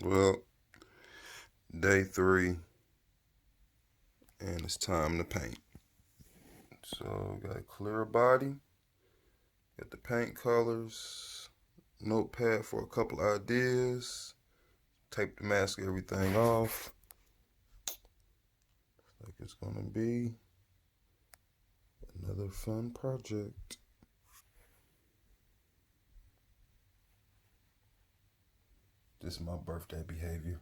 Well, day 3, and it's time to paint. So, got a clear body, got the paint colors, notepad for a couple ideas, tape to mask everything off. Like it's gonna be another fun project. This is my birthday behavior.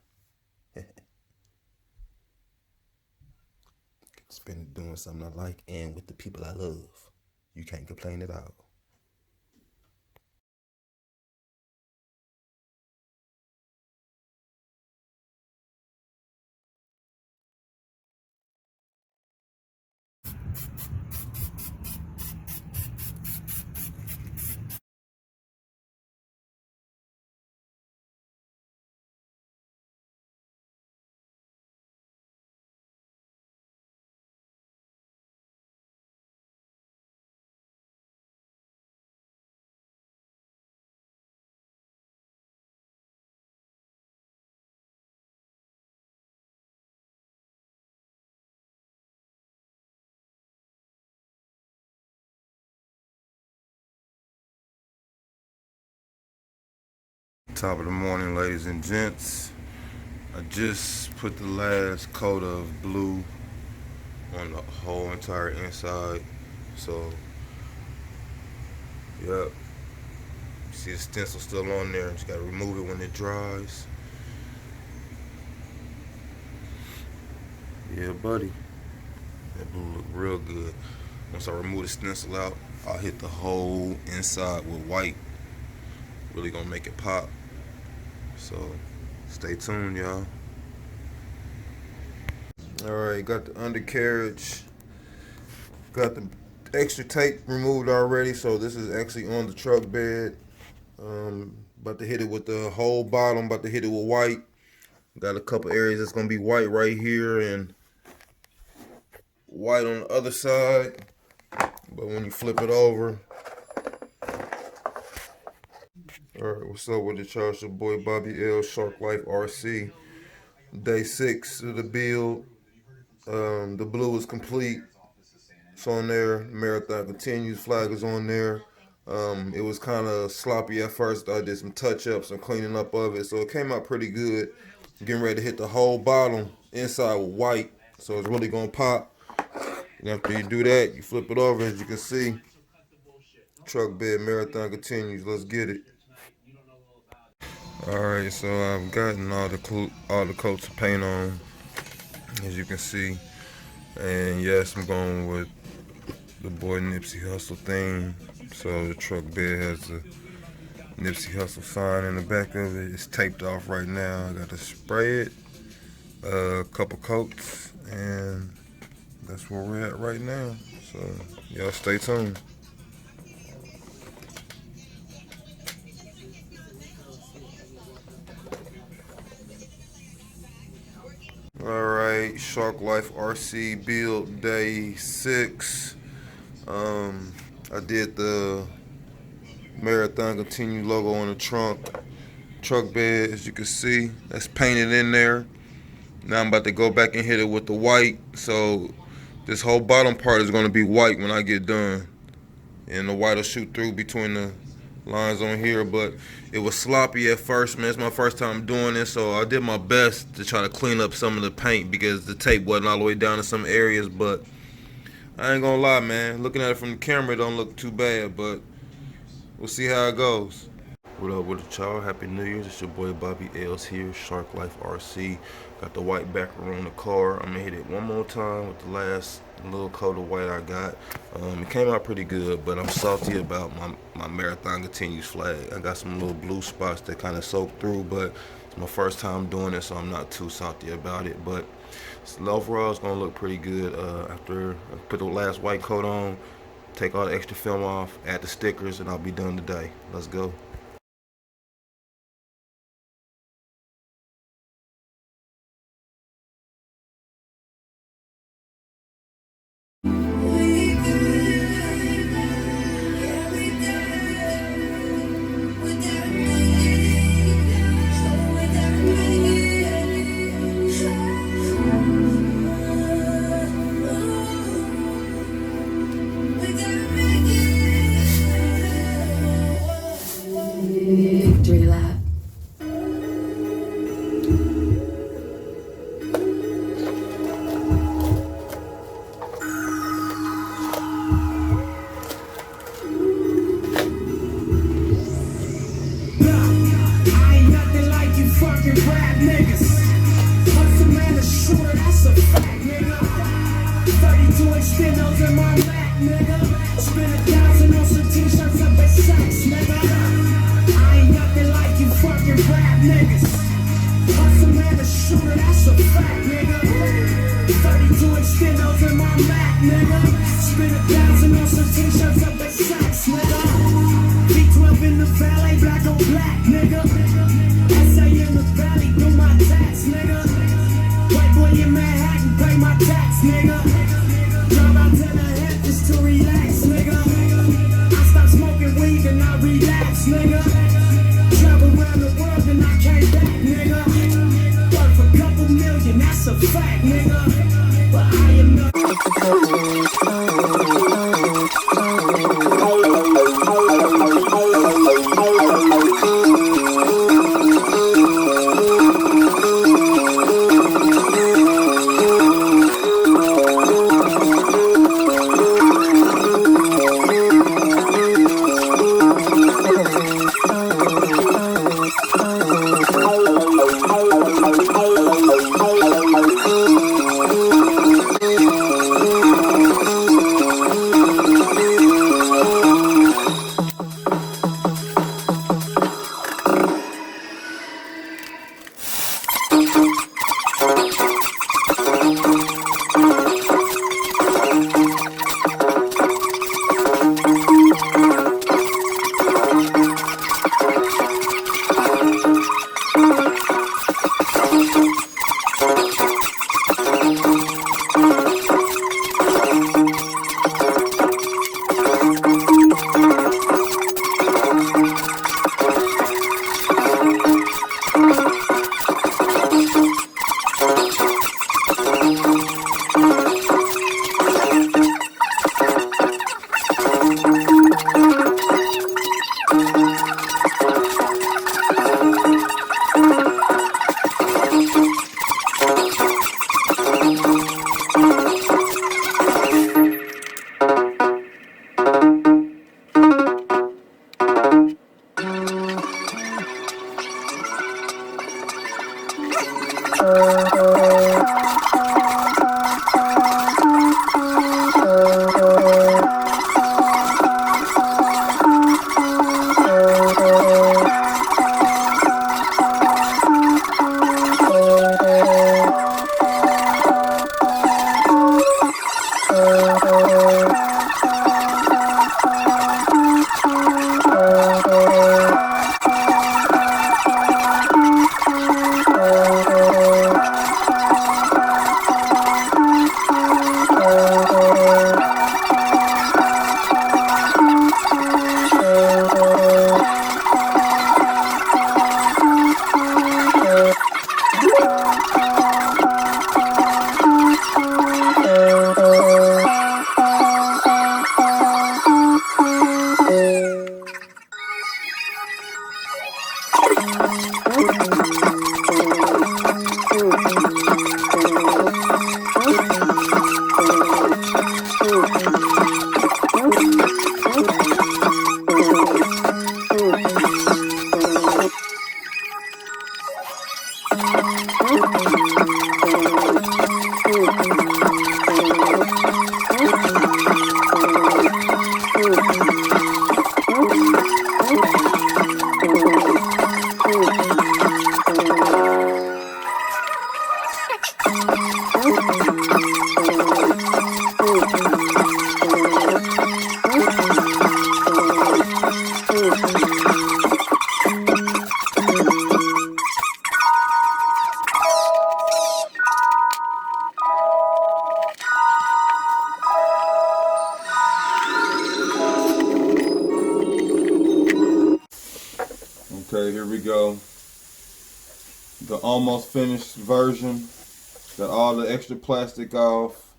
Spend it doing something I like and with the people I love. You can't complain at all. Top of the morning, ladies and gents. I just put the last coat of blue on the whole entire inside. So, yep. See the stencil still on there. Just gotta remove it when it dries. Yeah, buddy. That blue look real good. Once I remove the stencil out, I'll hit the whole inside with white. Really gonna make it pop. So, stay tuned, y'all. Alright, got the undercarriage. Got the extra tape removed already, so this is actually on the truck bed. About to hit it with the whole bottom, about to hit it with white. Got a couple areas that's gonna be white right here and white on the other side. But when you flip it over, alright, what's up with the charge? Your boy Bobby L, SharkLife Rc. Day 6 of the build. The blue is complete. It's on there. Marathon continues. Flag is on there. It was kind of sloppy at first. I did some touch-ups and cleaning up of it, so it came out pretty good. Getting ready to hit the whole bottom inside with white, so it's really gonna pop. And after you do that, you flip it over. As you can see, truck bed marathon continues. Let's get it. All right, so I've gotten all the coats of paint on, as you can see, and yes, I'm going with the boy Nipsey Hussle theme. So the truck bed has the Nipsey Hussle sign in the back of it. It's taped off right now. I got to spray it, a couple coats, and that's where we're at right now. So y'all stay tuned. Alright, SharkLife Rc Build Day 6. I did the Marathon Continue logo on the truck bed, as you can see. That's painted in there. Now I'm about to go back and hit it with the white. So this whole bottom part is going to be white when I get done. And the white will shoot through between the lines on here, but it was sloppy at first, man. It's my first time doing this, so I did my best to try to clean up some of the paint because the tape wasn't all the way down in some areas. But I ain't gonna lie, man, looking at it from the camera, it don't look too bad, but we'll see how it goes. What up with it, y'all? Happy New Year's. It's your boy Bobby L's here, SharkLife Rc. Got the white backer on the car. I'm gonna hit it one more time with the last little coat of white I got. It came out pretty good, but I'm salty about my Marathon Continues flag. I got some little blue spots that kind of soaked through, but it's my first time doing it, so I'm not too salty about it. But overall, it's gonna look pretty good after I put the last white coat on, take all the extra film off, add the stickers, and I'll be done today. Let's go. Victory lap. Okay, here we go. The almost finished version. Got all the extra plastic off.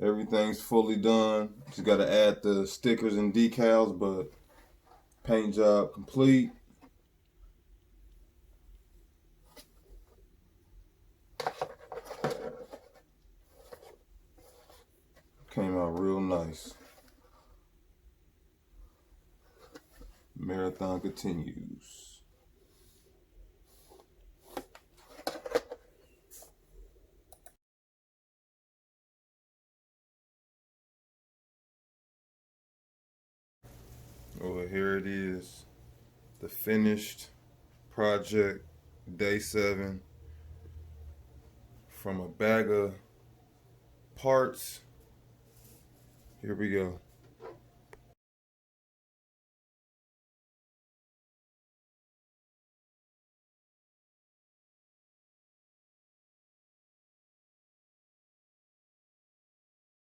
Everything's fully done. Just got to add the stickers and decals, but paint job complete. Came out real nice. Marathon continues. Well, here it is. The finished project, day 7. From a bag of parts. Here we go.